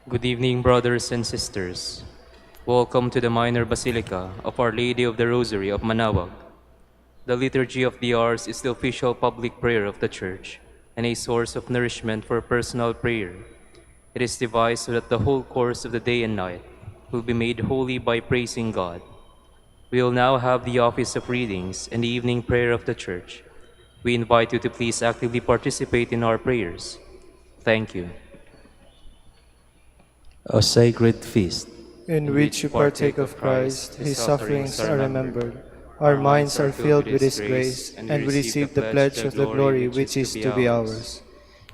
Good evening, brothers and sisters. Welcome to the Minor Basilica of Our Lady of the Rosary of Manaoag. The Liturgy of the Hours is the official public prayer of the Church and a source of nourishment for personal prayer. It is devised so that the whole course of the day and night will be made holy by praising God. We will now have the office of readings and the evening prayer of the Church. We invite you to please actively participate in our prayers. Thank you. A sacred feast, in which you partake of Christ, his sufferings are remembered. Our minds are filled with his grace, and we receive the pledge of the glory which is to be ours.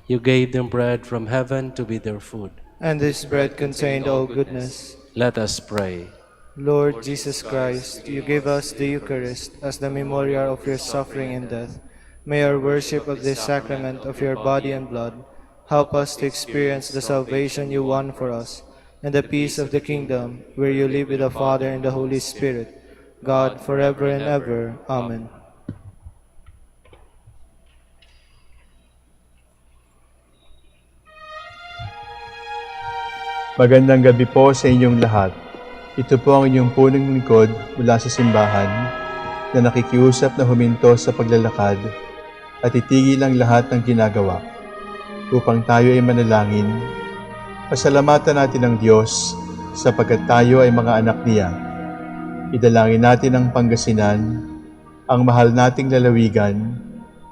you gave them bread from heaven to be their food. And this bread contained all goodness. Let us pray. Lord Jesus Christ, you give us the Eucharist as the memorial of your suffering and death. May our worship of this sacrament of your body and blood help us to experience the salvation you won for us, and the peace of the kingdom, where you live with the Father and the Holy Spirit, God, forever and ever. Amen. Magandang gabi po sa inyong lahat. Ito po ang inyong punong lingkod mula sa simbahan na nakikiusap na huminto sa paglalakad at itigil ang lahat ng ginagawa upang tayo ay manalangin. Pasalamatan natin ang Diyos sapagkat tayo ay mga anak niya. Idalangin natin ang Pangasinan, ang mahal nating lalawigan,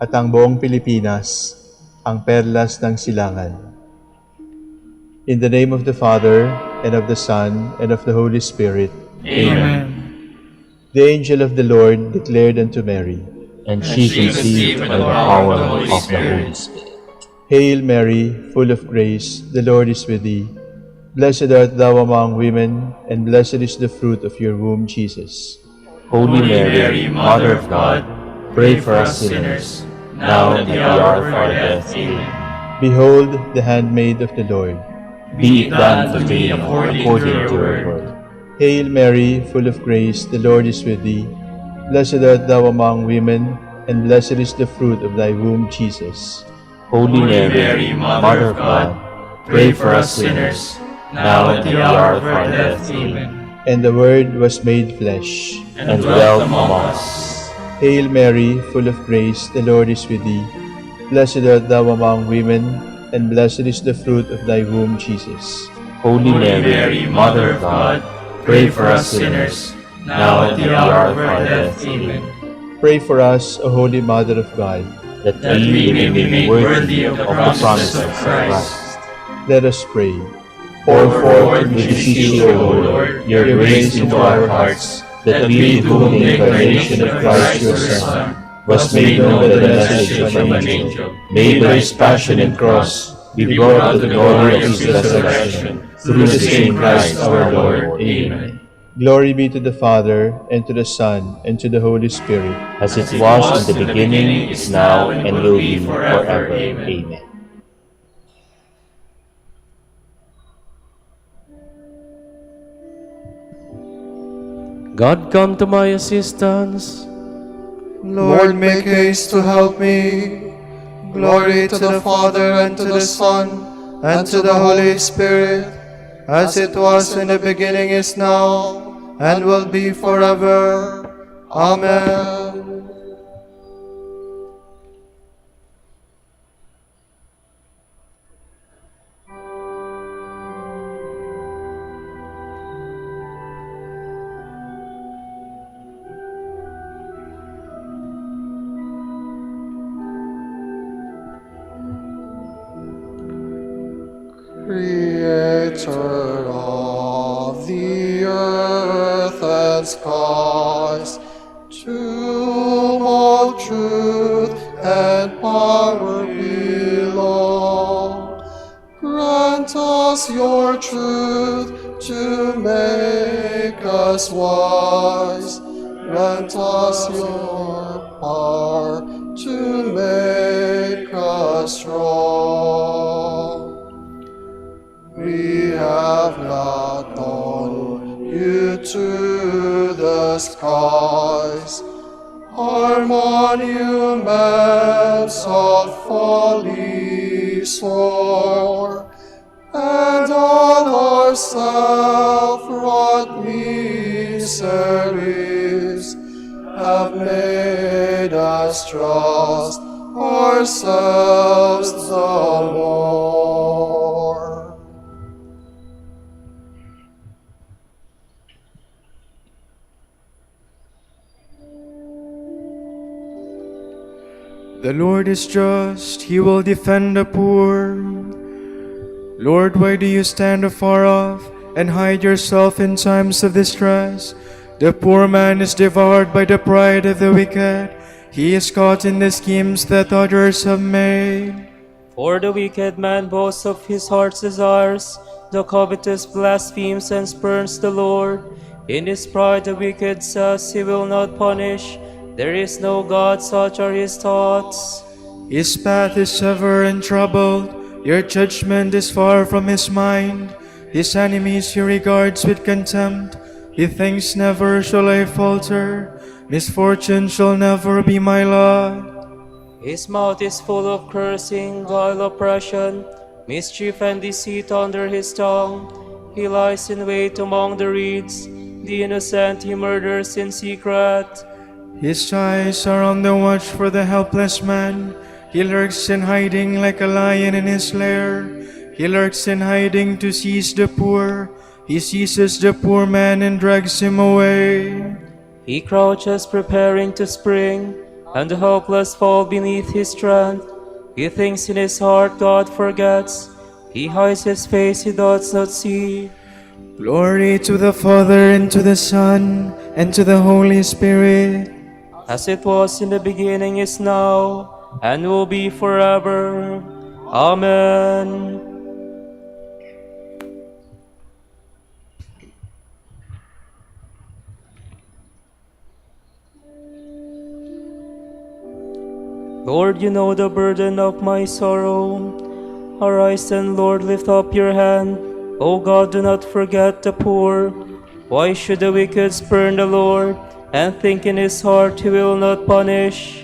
at ang buong Pilipinas, ang perlas ng silangan. In the name of the Father, and of the Son, and of the Holy Spirit. Amen. The angel of the Lord declared unto Mary, And she conceived by the power of the Holy Spirit. Hail Mary, full of grace, the Lord is with thee. Blessed art thou among women, and blessed is the fruit of your womb, Jesus. Holy Mary, Mother of God, pray for us sinners, now and at the hour of our death. Amen. Behold the handmaid of the Lord. Be it done to me according to your word. Hail Mary, full of grace, the Lord is with thee. Blessed art thou among women, and blessed is the fruit of thy womb, Jesus. Holy Mary, Mother of God, pray for us sinners, now and at the hour of our death. Amen. And the Word was made flesh, And dwelt among us. Hail Mary, full of grace, the Lord is with thee. Blessed art thou among women, and blessed is the fruit of thy womb, Jesus. Holy Mary, Mother of God, pray for us sinners, now and at the hour of our death. Amen. Pray for us, O Holy Mother of God. That we may be made worthy of the promises of Christ. Let us pray. Pour forth, we beseech you, O Lord, your grace into our hearts, that we, to whom the incarnation of Christ your Son was made known by the message of an angel, may by his passion and cross be brought to the glory of his resurrection, through the same Christ our Lord. Amen. Glory be to the Father, and to the Son, and to the Holy Spirit. As it was in the beginning, is now, and will be forever. Amen. God, come to my assistance. Lord, make haste to help me. Glory to the Father, and to the Son, and to the Holy Spirit, as it was in the beginning, is now, and will be forever. Amen. Creator of the earth and skies, to all truth and power belong. Grant us your truth to make us wise. Grant us your power to make us strong. We have not known you to the skies, our monuments of folly soar, and on for self-wrought miseries, have made us trust ourselves the Lord. The Lord is just, he will defend the poor. Lord, why do you stand afar off and hide yourself in times of distress? The poor man is devoured by the pride of the wicked. He is caught in the schemes that others have made. For the wicked man boasts of his heart's desires, the covetous blasphemes and spurns the Lord. In his pride the wicked says he will not punish. There is no God, such are his thoughts. His path is ever and troubled. Your judgment is far from his mind. His enemies he regards with contempt. He thinks, never shall I falter. Misfortune shall never be my lot. His mouth is full of cursing, vile oppression, mischief and deceit under his tongue. He lies in wait among the reeds. The innocent he murders in secret. His eyes are on the watch for the helpless man. He lurks in hiding like a lion in his lair. He lurks in hiding to seize the poor. He seizes the poor man and drags him away. He crouches preparing to spring, and the helpless fall beneath his strength. He thinks in his heart God forgets. He hides his face, he does not see. Glory to the Father, and to the Son, and to the Holy Spirit. As it was in the beginning, is now, and will be forever. Amen. Lord, you know the burden of my sorrow. Arise then, Lord, lift up your hand. O God, do not forget the poor. Why should the wicked spurn the Lord, and think in his heart he will not punish?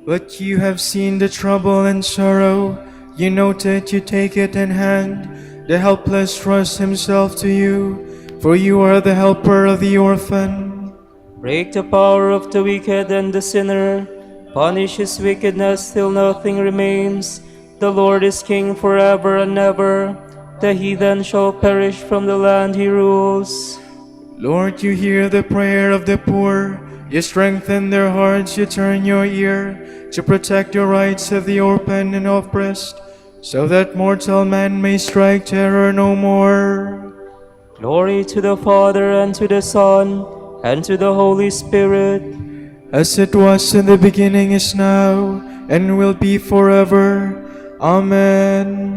But you have seen the trouble and sorrow. You note it, you take it in hand. The helpless trusts himself to you, for you are the helper of the orphan. Break the power of the wicked and the sinner. Punish his wickedness till nothing remains. The Lord is king forever and ever. The heathen shall perish from the land he rules. Lord, you hear the prayer of the poor. You strengthen their hearts, you turn your ear to protect the rights of the orphan and oppressed, so that mortal man may strike terror no more. Glory to the Father, and to the Son, and to the Holy Spirit. As it was in the beginning, is now, and will be forever. Amen.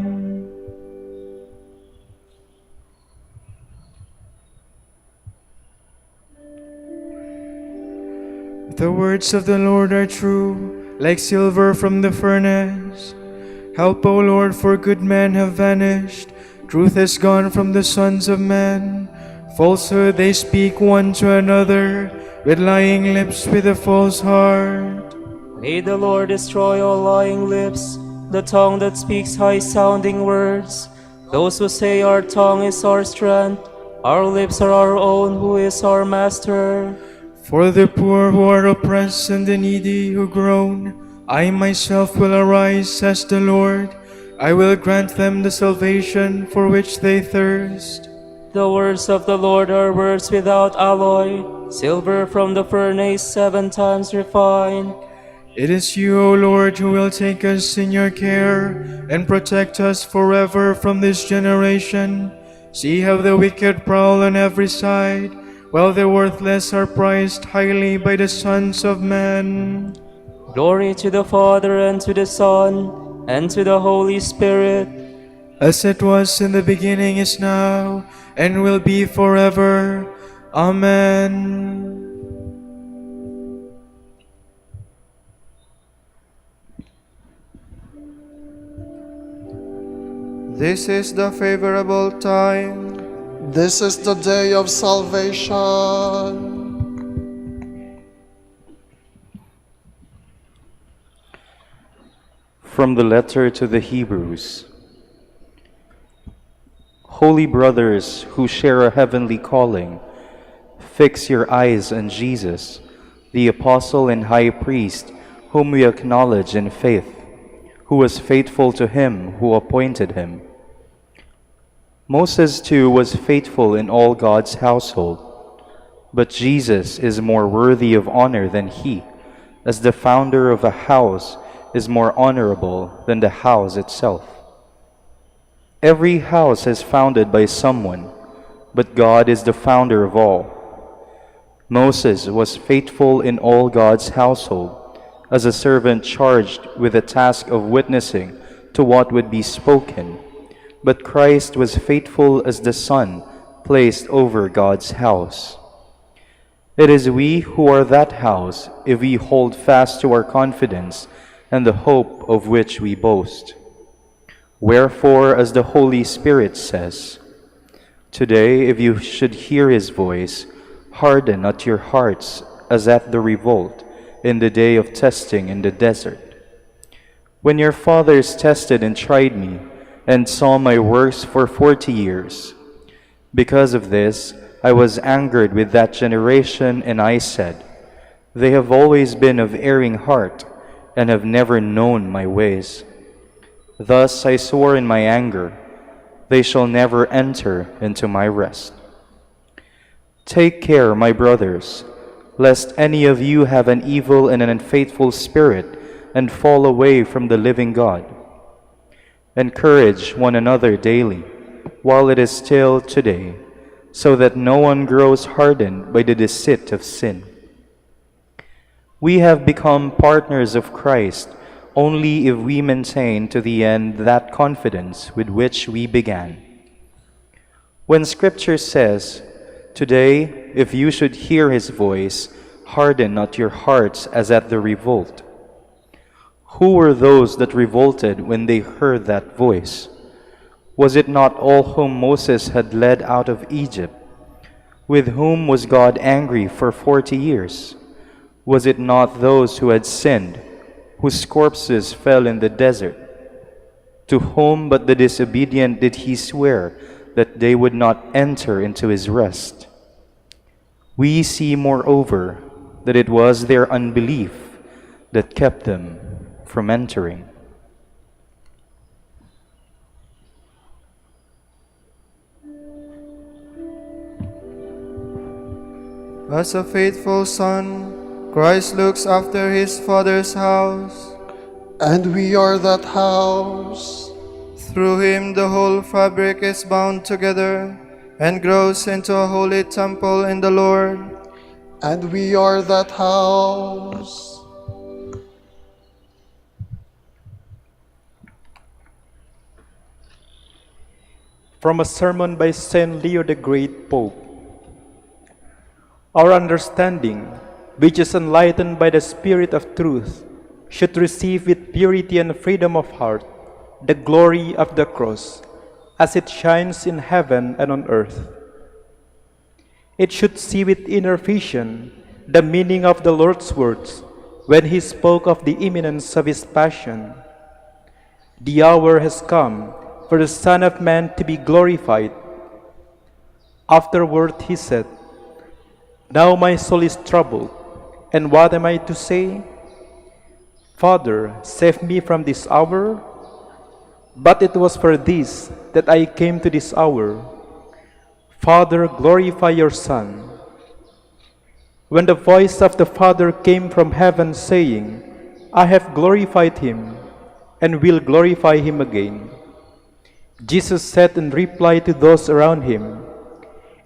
The words of the Lord are true, like silver from the furnace. Help, O Lord, for good men have vanished. Truth is gone from the sons of men. Falsehood they speak one to another, with lying lips, with a false heart. May the Lord destroy all lying lips, the tongue that speaks high-sounding words. Those who say our tongue is our strength, our lips are our own, who is our master. For the poor who are oppressed and the needy who groan, I myself will arise, says the Lord. I will grant them the salvation for which they thirst. The words of the Lord are words without alloy, silver from the furnace 7 times refined. It is you, O Lord, who will take us in your care and protect us forever from this generation. See how the wicked prowl on every side, while the worthless are prized highly by the sons of men. Glory to the Father, and to the Son, and to the Holy Spirit. As it was in the beginning, is now, and will be forever. Amen. This is the favorable time. This is the day of salvation. From the letter to the Hebrews. Holy brothers who share a heavenly calling, fix your eyes on Jesus, the apostle and high priest, whom we acknowledge in faith, who was faithful to him who appointed him. Moses too was faithful in all God's household, but Jesus is more worthy of honor than he, as the founder of a house is more honorable than the house itself. Every house is founded by someone, but God is the founder of all. Moses was faithful in all God's household, as a servant charged with the task of witnessing to what would be spoken, but Christ was faithful as the Son placed over God's house. It is we who are that house if we hold fast to our confidence and the hope of which we boast. Wherefore, as the Holy Spirit says, "Today, if you should hear his voice, harden not your hearts as at the revolt in the day of testing in the desert. When your fathers tested and tried me, and saw my works for 40 years. Because of this, I was angered with that generation, and I said, they have always been of erring heart, and have never known my ways. Thus I swore in my anger, they shall never enter into my rest. Take care, my brothers, lest any of you have an evil and an unfaithful spirit, and fall away from the living God. Encourage one another daily, while it is still today, so that no one grows hardened by the deceit of sin. We have become partners of Christ only if we maintain to the end that confidence with which we began. When Scripture says, "Today, if you should hear his voice, harden not your hearts as at the revolt." Who were those that revolted when they heard that voice? Was it not all whom Moses had led out of Egypt? With whom was God angry for 40 years? Was it not those who had sinned, whose corpses fell in the desert? To whom but the disobedient did he swear that they would not enter into his rest? We see, moreover, that it was their unbelief that kept them from entering. As a faithful son, Christ looks after his Father's house. And we are that house. Through him the whole fabric is bound together and grows into a holy temple in the Lord. And we are that house. From a sermon by Saint Leo the Great Pope. Our understanding, which is enlightened by the Spirit of truth, should receive with purity and freedom of heart the glory of the cross, as it shines in heaven and on earth. It should see with inner vision the meaning of the Lord's words when he spoke of the imminence of his passion. The hour has come for the Son of Man to be glorified. Afterward he said, "Now my soul is troubled, and what am I to say? Father, save me from this hour? But it was for this that I came to this hour. Father, glorify your Son." When the voice of the Father came from heaven saying, "I have glorified him, and will glorify him again," Jesus said in reply to those around him,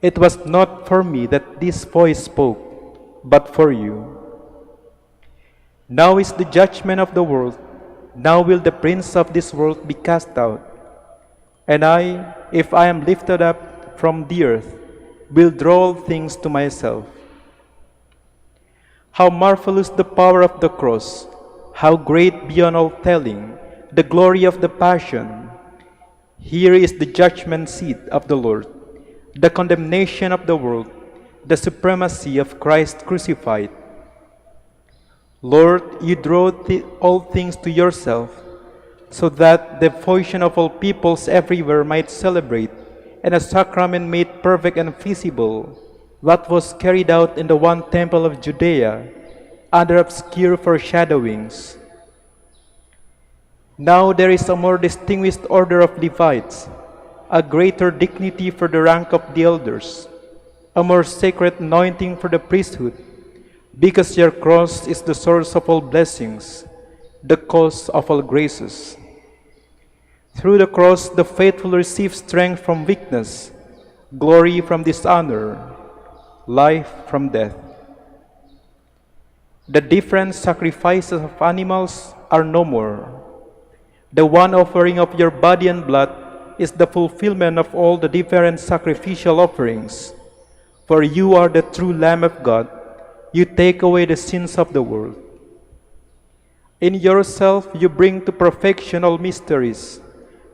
"It was not for me that this voice spoke, but for you. Now is the judgment of the world. Now will the prince of this world be cast out. And I, if I am lifted up from the earth, will draw all things to myself." How marvelous the power of the cross! How great beyond all telling the glory of the passion! Here is the judgment seat of the Lord, the condemnation of the world, the supremacy of Christ crucified. Lord, you draw all things to yourself, so that the voice of all peoples everywhere might celebrate and a sacrament made perfect and feasible, what was carried out in the one temple of Judea under obscure foreshadowings. Now there is a more distinguished order of Levites, a greater dignity for the rank of the elders, a more sacred anointing for the priesthood, because your cross is the source of all blessings, the cause of all graces. Through the cross, the faithful receive strength from weakness, glory from dishonor, life from death. The different sacrifices of animals are no more. The one offering of your body and blood is the fulfillment of all the different sacrificial offerings. For you are the true Lamb of God. You take away the sins of the world. In yourself you bring to perfection all mysteries,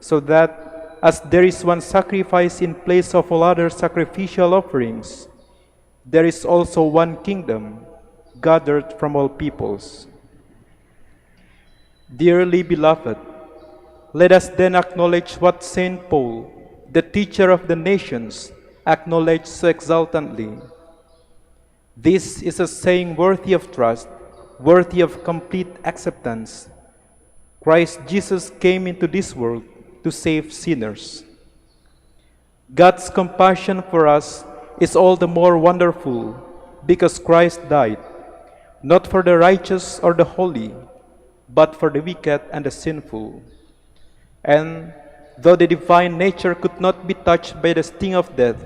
so that as there is one sacrifice in place of all other sacrificial offerings, there is also one kingdom gathered from all peoples. Dearly beloved, let us then acknowledge what Saint Paul, the teacher of the nations, acknowledged so exultantly. This is a saying worthy of trust, worthy of complete acceptance. Christ Jesus came into this world to save sinners. God's compassion for us is all the more wonderful because Christ died, not for the righteous or the holy, but for the wicked and the sinful. And though the divine nature could not be touched by the sting of death,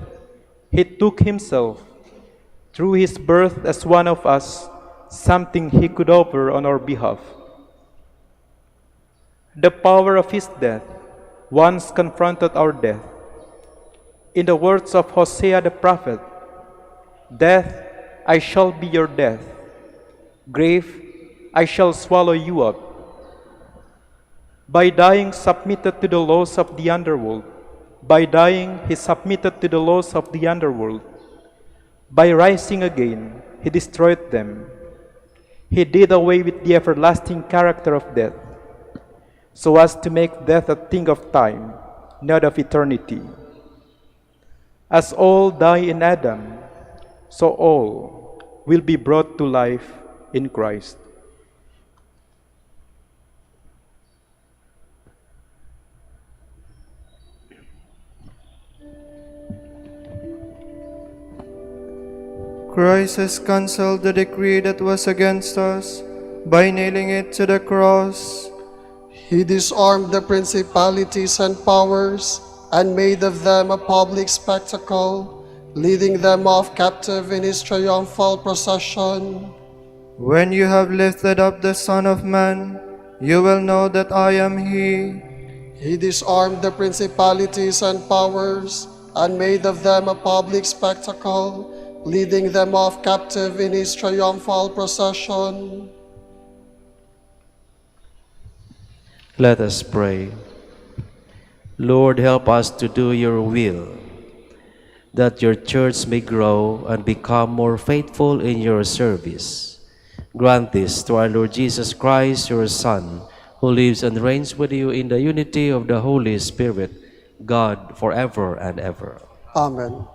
he took himself, through his birth as one of us, something he could offer on our behalf. The power of his death once confronted our death. In the words of Hosea the prophet, "Death, I shall be your death. Grave, I shall swallow you up." By dying submitted to the laws of the underworld, by dying he submitted to the laws of the underworld. By rising again, he destroyed them. He did away with the everlasting character of death, so as to make death a thing of time, not of eternity. As all die in Adam, so all will be brought to life in Christ. Christ has cancelled the decree that was against us by nailing it to the cross. He disarmed the principalities and powers and made of them a public spectacle, leading them off captive in his triumphal procession. When you have lifted up the Son of Man, you will know that I am He. He disarmed the principalities and powers and made of them a public spectacle, leading them off captive in his triumphal procession. Let us pray. Lord, help us to do your will, that your church may grow and become more faithful in your service. Grant this to our Lord Jesus Christ, your Son, who lives and reigns with you in the unity of the Holy Spirit, God, forever and ever. Amen.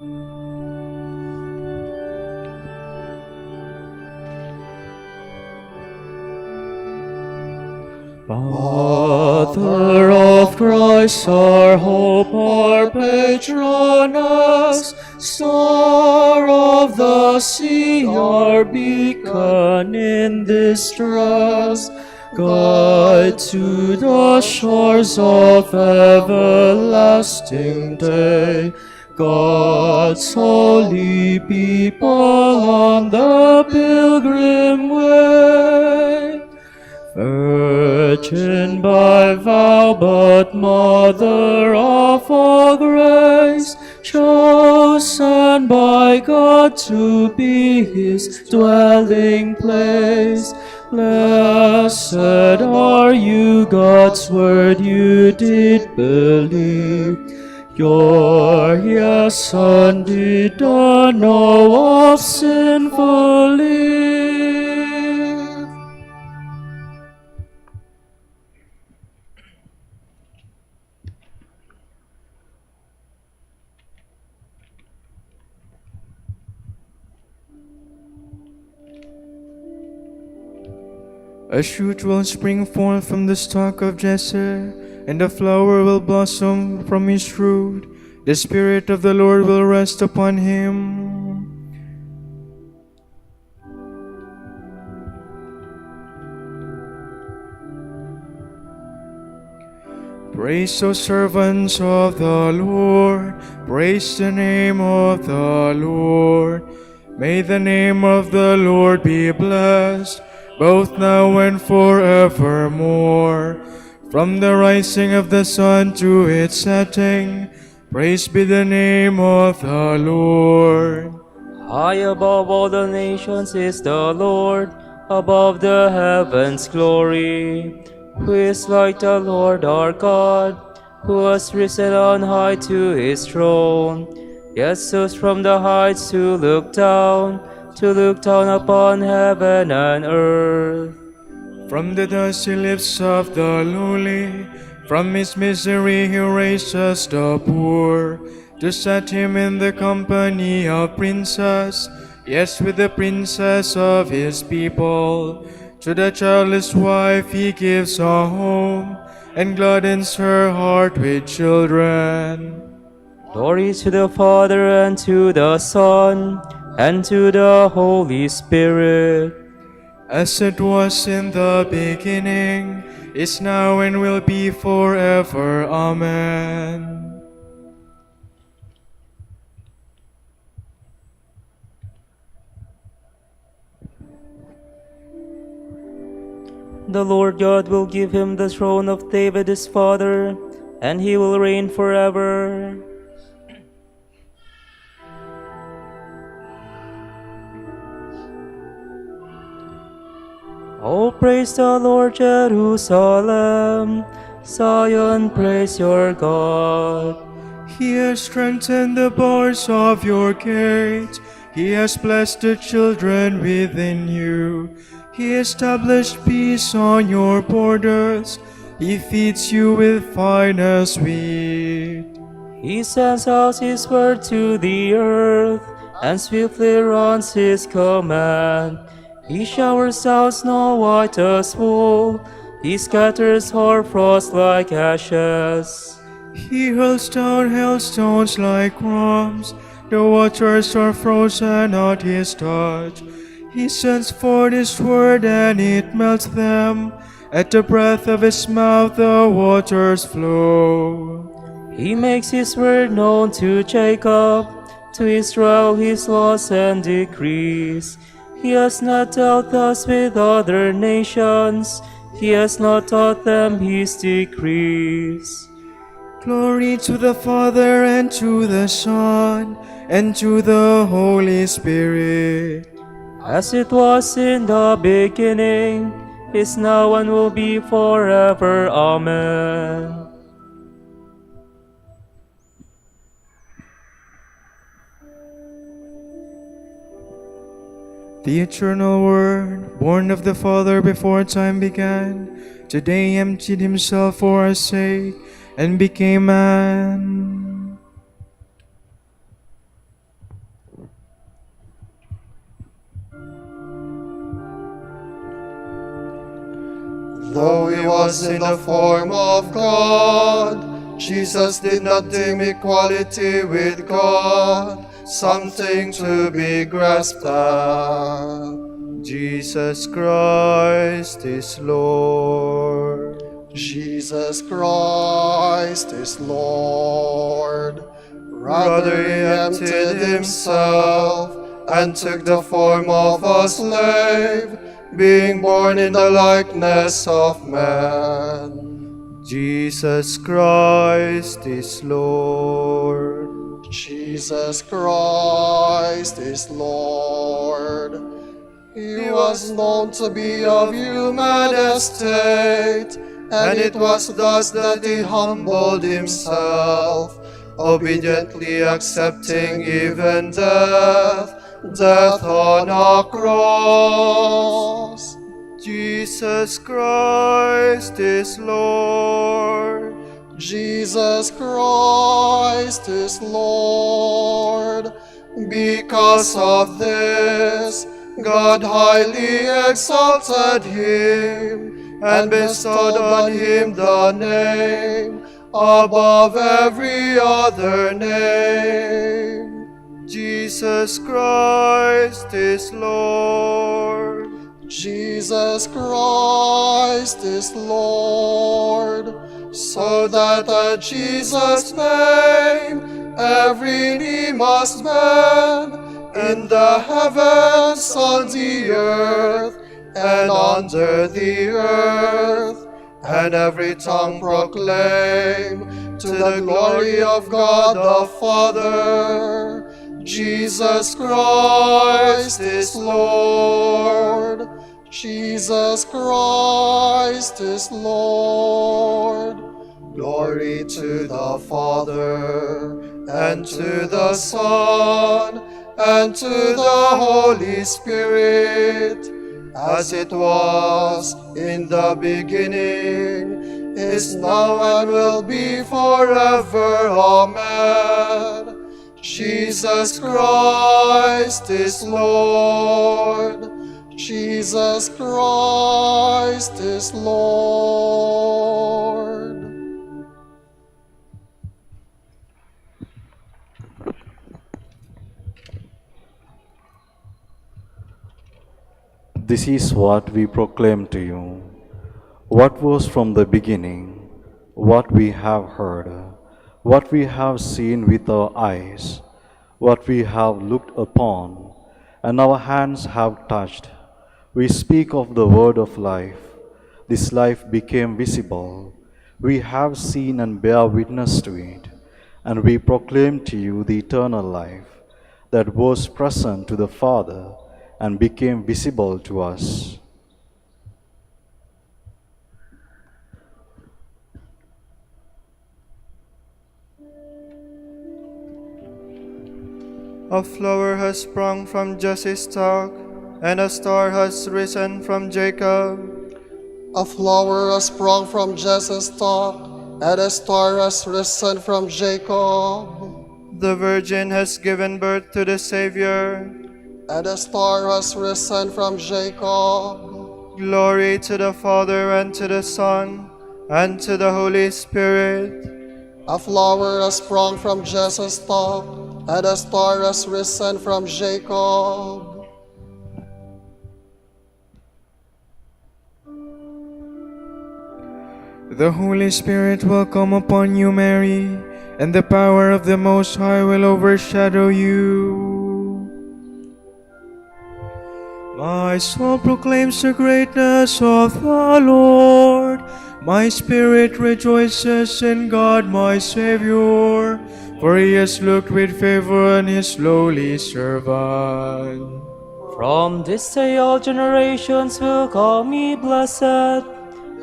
Mother of Christ, our hope, our patroness, star of the sea, our beacon in distress, guide to the shores of everlasting day. God's holy people on the pilgrim way. Virgin by vow, but Mother of all grace, chosen by God to be His dwelling place. Blessed are you, God's word you did believe. Your yes Son did not know of sinful life. A shoot will spring forth from the stalk of Jesse, and a flower will blossom from his root. The Spirit of the Lord will rest upon him. Praise, O servants of the Lord, praise the name of the Lord. May the name of the Lord be blessed, both now and forevermore. From the rising of the sun to its setting, praise be the name of the Lord. High above all the nations is the Lord, above the heavens glory. Who is like the Lord our God, who has risen on high to his throne. Jesus from the heights to look down upon heaven and earth. From the dust he lifts up the lowly, from his misery he raises the poor, to set him in the company of princes, yes, with the princess of his people. To the childless wife he gives a home, and gladdens her heart with children. Glory to the Father, and to the Son, and to the Holy Spirit. As it was in the beginning, is now, and will be forever. Amen. The Lord God will give him the throne of David his father, and he will reign forever. Oh, praise the Lord, Jerusalem. Zion, praise your God. He has strengthened the bars of your gates. He has blessed the children within you. He established peace on your borders. He feeds you with finest wheat. He sends out his word to the earth, and swiftly runs his command. He showers out snow white as wool. He scatters hoarfrost like ashes. He hurls down hailstones like crumbs. The waters are frozen at his touch. He sends forth his word and it melts them. At the breath of his mouth the waters flow. He makes his word known to Jacob, to Israel his laws and decrees. He has not dealt thus with other nations. He has not taught them his decrees. Glory to the Father, and to the Son, and to the Holy Spirit. As it was in the beginning, is now, and will be forever. Amen. The eternal Word, born of the Father before time began, today emptied himself for our sake and became man. Though he was in the form of God, Jesus did not deem equality with God something to be grasped at. Jesus Christ is Lord. Jesus Christ is Lord. Rather he emptied himself and took the form of a slave, being born in the likeness of man. Jesus Christ is Lord. Jesus Christ is Lord. He was known to be of human estate, and it was thus that he humbled himself, obediently accepting even death, death on a cross. Jesus Christ is Lord. Jesus Christ is Lord. Because of this, God highly exalted him and bestowed on him the name above every other name. Jesus Christ is Lord. Jesus Christ is Lord, so that at Jesus' name every knee must bend, in the heavens, on the earth, and under the earth, and every tongue proclaim to the glory of God the Father, Jesus Christ is Lord. Jesus Christ is Lord. Glory to the Father, and to the Son, and to the Holy Spirit, as it was in the beginning, is now, and will be forever. Amen. Jesus Christ is Lord. Jesus Christ is Lord. This is what we proclaim to you, what was from the beginning, what we have heard, what we have seen with our eyes, what we have looked upon, and our hands have touched. We speak of the word of life. This life became visible. We have seen and bear witness to it, and we proclaim to you the eternal life that was present to the Father and became visible to us. A flower has sprung from Jesse's stalk, and a star has risen from Jacob. A flower has sprung from Jesse's stalk, and a star has risen from Jacob. The Virgin has given birth to the Savior. And a star has risen from Jacob. Glory to the Father, and to the Son, and to the Holy Spirit. A flower has sprung from Jesse's stalk, and a star has risen from Jacob. The Holy Spirit will come upon you, Mary, and the power of the Most High will overshadow you. My soul proclaims the greatness of the Lord. My spirit rejoices in God my Savior, for he has looked with favor on his lowly servant. From this day all generations will call me blessed.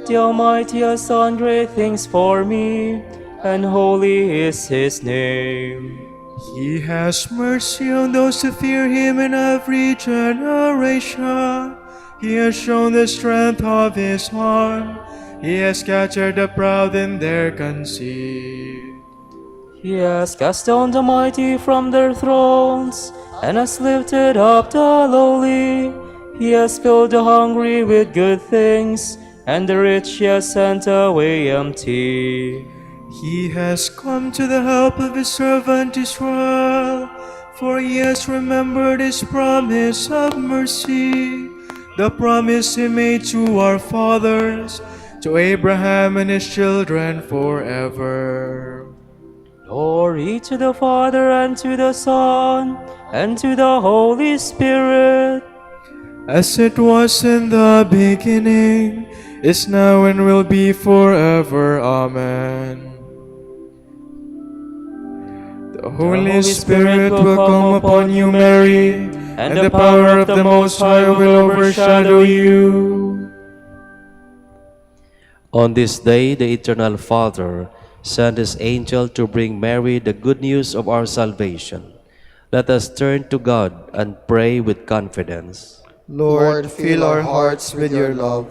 The Almighty has done great things for me, and holy is his name. He has mercy on those who fear him in every generation. He has shown the strength of his arm. He has scattered the proud in their conceit. He has cast down the mighty from their thrones, and has lifted up the lowly. He has filled the hungry with good things, and the rich he has sent away empty. He has come to the help of his servant Israel, for he has remembered his promise of mercy, the promise he made to our fathers, to Abraham and his children forever. Glory to the Father, and to the Son, and to the Holy Spirit. As it was in the beginning, is now, and will be forever. Amen. The Holy Spirit will come upon you, Mary, and the power of the Most High will overshadow you. On this day, the Eternal Father sent his angel to bring Mary the good news of our salvation. Let us turn to God and pray with confidence. Lord, fill our hearts with your love.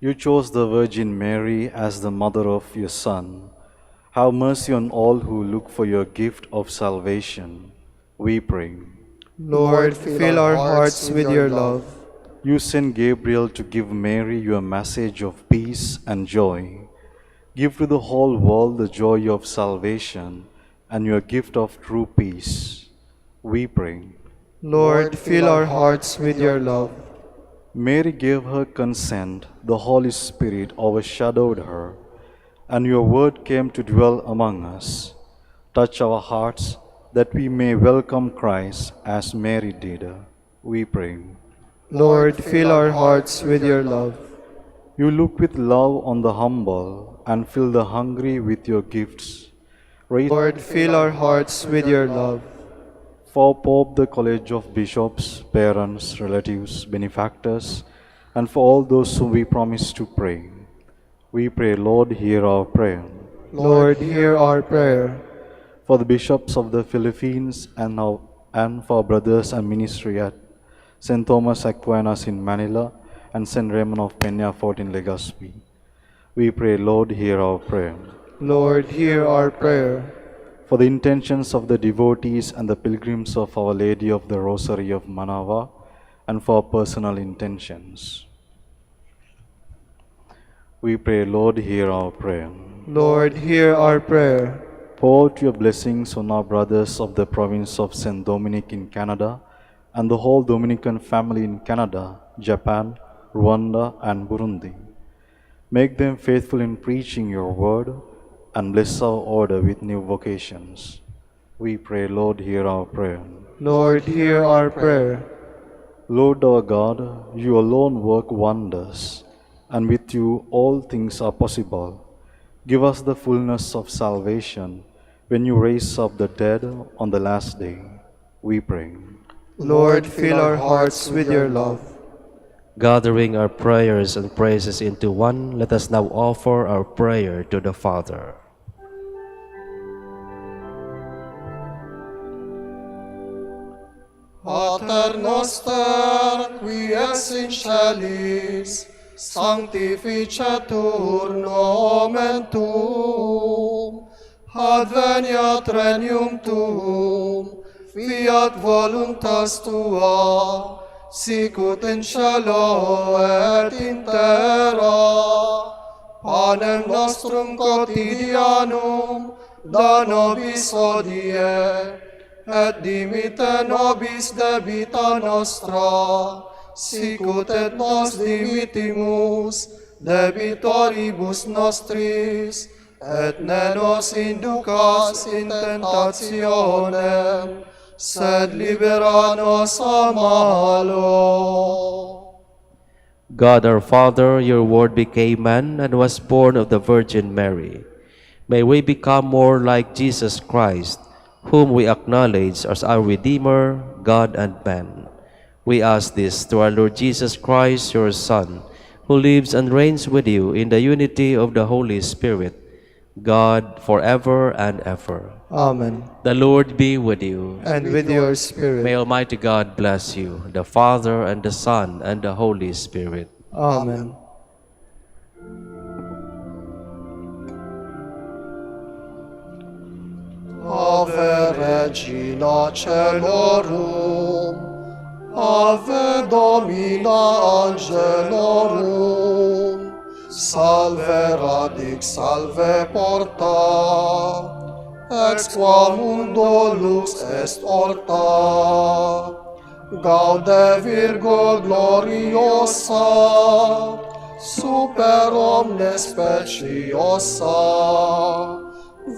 You chose the Virgin Mary as the mother of your Son. Have mercy on all who look for your gift of salvation, we pray. Lord, fill our hearts with your love. You sent Gabriel to give Mary your message of peace and joy. Give to the whole world the joy of salvation and your gift of true peace, we pray. Lord, fill our hearts with your love. Mary gave her consent, the Holy Spirit overshadowed her, and your word came to dwell among us. Touch our hearts that we may welcome Christ as Mary did, we pray. Lord, fill our hearts with your love. You look with love on the humble and fill the hungry with your gifts. Lord, fill our hearts with your love. For Pope, the College of Bishops, parents, relatives, benefactors, and for all those whom we promise to pray, we pray, Lord, hear our prayer. Lord, hear our prayer. For the bishops of the Philippines and for brothers and ministry at St. Thomas Aquinas in Manila and St. Raymond of Peñafort in Legazpi, we pray, Lord, hear our prayer. Lord, hear our prayer. For the intentions of the devotees and the pilgrims of Our Lady of the Rosary of Manaoag, and for personal intentions, we pray, Lord, hear our prayer. Lord, hear our prayer. Pour out your blessings on our brothers of the province of St. Dominic in Canada and the whole Dominican family in Canada, Japan, Rwanda, and Burundi. Make them faithful in preaching your word and bless our order with new vocations. We pray, Lord, hear our prayer. Lord, hear our prayer. Lord our God, you alone work wonders, and with you all things are possible. Give us the fullness of salvation when you raise up the dead on the last day, we pray. Lord, fill our hearts with your love. Gathering our prayers and praises into one, let us now offer our prayer to the Father. Pater noster, qui es in celis, sanctificetur nomen tuum, adveniat regnum tuum, fiat voluntas tua, sicut in cielo et in terra. Panem nostrum quotidianum da nobis hodie, et dimitte nobis debita nostra, sicut et nos dimittimus debitoribus nostris, et ne nos inducas in tentationem, sed libera nos a malo. God our Father, your word became man and was born of the Virgin Mary. May we become more like Jesus Christ, whom we acknowledge as our Redeemer, God and man. We ask this through our Lord Jesus Christ, your Son, who lives and reigns with you in the unity of the Holy Spirit, God forever and ever. Amen. The Lord be with you. And with your spirit. May Almighty God bless you, the Father and the Son and the Holy Spirit. Amen. Ave Regina Celorum, Ave Domina Angelorum, salve radix, salve porta, ex qua mundo lux est orta. Gaude Virgo gloriosa, super omnes speciosa,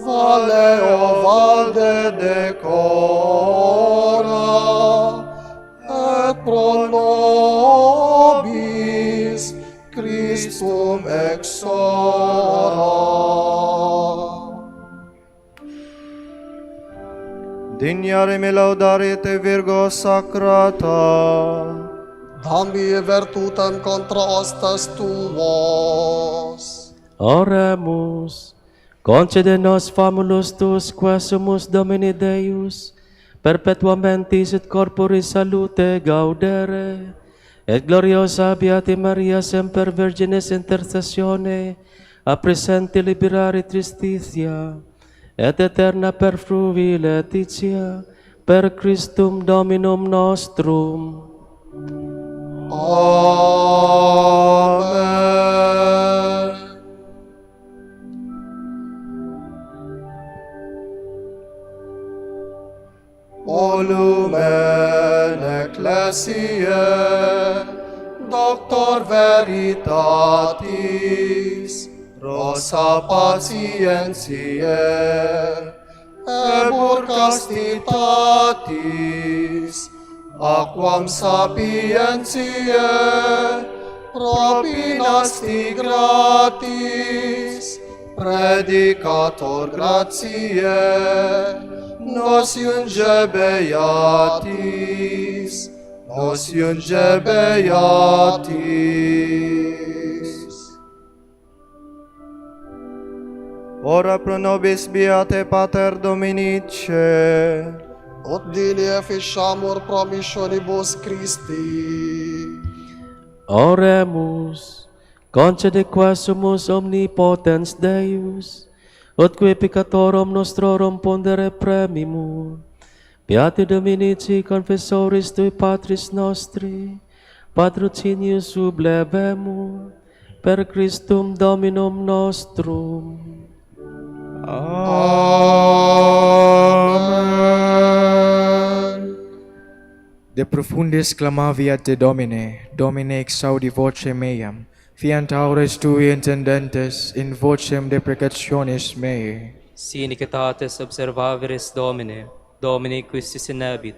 Valeo valde decora, et pro nobis Christum exora. Dignare me laudare te Virgo sacrata. Dambi virtutem contra hostes tuos. Oremus. Concede nos famulus tuus qua sumus Domini Deus, perpetuamentis et corporis salute gaudere, et gloriosa Beati Maria semper Virginis intercessione, a presenti liberare tristitia, et eterna perfruvi laetitia, per Christum Dominum nostrum. Amen. O lumen ecclesiae, doctor veritatis, rosa patientiae, ebur castitatis, aquam sapientiae, propinasti gratis, predicator gratiae, nos iunge beatis, nos iunge beatis. Ora pro nobis beate Pater Dominice, Ut dinie ficiamur promissionibus Christi. Oremus, concede qua sumus omnipotens Deus, ut qui peccatorum nostrorum pondere premimur, Beati Dominici confessoris tui Patris nostri, patrocinius sublevemur, per Christum Dominum nostrum. Amen. De profundis clamaviat te Domine, Domine exaudi voce meam, fiant aures tui intendentes in vocem deprecationis mei. Si iniquitates observaveris Domine, Domine quis sinebit,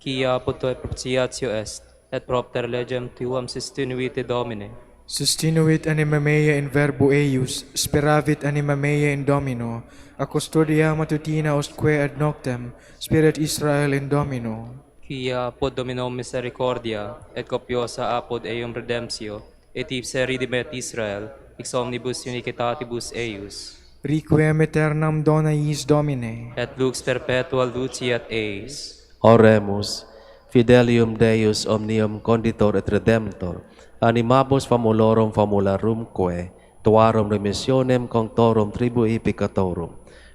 quia apud propitiatio est, et propter legem tuam sustinuite Domine. Sustinuit anima mea in verbo eius, speravit anima mea in Domino, a custodia matutina ostque ad noctem, spirit Israel in Domino. Quia apud Dominum misericordia, et copiosa apud eum redemptio, et ipse redimet Israel, ex omnibus iniquitatibus eius. Requiem aeternam dona iis Domine. Et lux perpetua luciat eis. Oremus, fidelium Deus omnium conditor et redemptor, animabus famulorum famularumque, tuarum remissionem conctorum tribui peccatorum,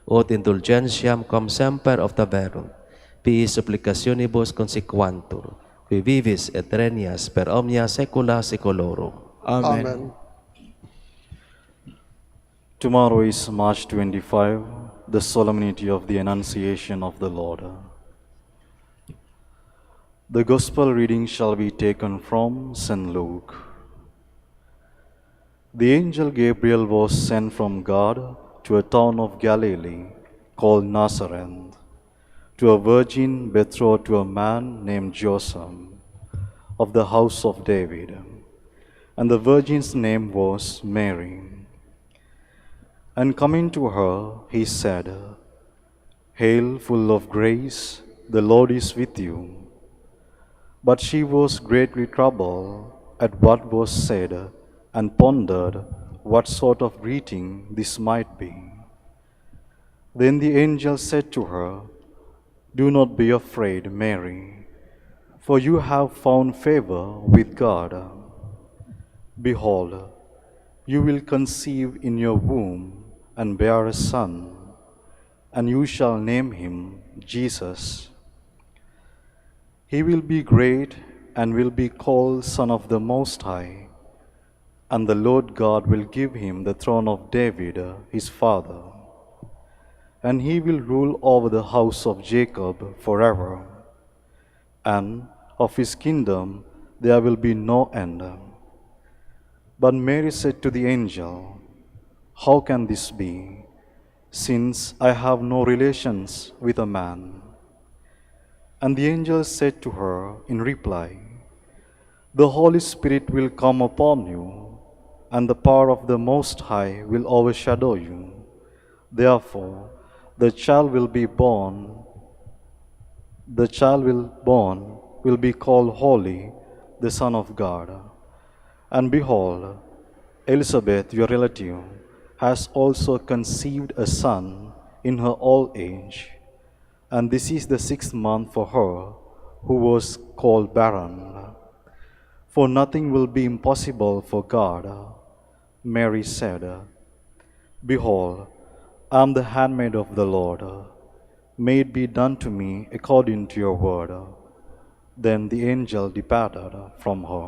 ut indulgentiam cum semper obtaverunt, pii supplicationibus consequantur, qui vivis et regnias per omnia saecula saeculorum. Amen. Amen. Tomorrow is March 25, the solemnity of the Annunciation of the Lord. The Gospel reading shall be taken from St. Luke. The angel Gabriel was sent from God to a town of Galilee called Nazareth, to a virgin betrothed to a man named Joseph, of the house of David. And the virgin's name was Mary. And coming to her, he said, "Hail, full of grace, the Lord is with you." But she was greatly troubled at what was said, and pondered what sort of greeting this might be. Then the angel said to her, "Do not be afraid, Mary, for you have found favor with God. Behold, you will conceive in your womb and bear a son, and you shall name him Jesus. He will be great and will be called Son of the Most High. And the Lord God will give him the throne of David, his father. And he will rule over the house of Jacob forever, and of his kingdom there will be no end. But Mary said to the angel, "How can this be, since I have no relations with a man?" And the angel said to her in reply, "The Holy Spirit will come upon you, and the power of the Most High will overshadow you. Therefore, the child will be born will be called Holy, the Son of God. And behold, Elizabeth, your relative, has also conceived a son in her old age, and this is the 6th month for her who was called barren. For nothing will be impossible for God." Mary said, "Behold, I am the handmaid of the Lord. May it be done to me according to your word." Then the angel departed from her.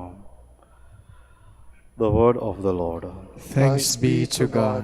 The word of the Lord. Thanks be to God.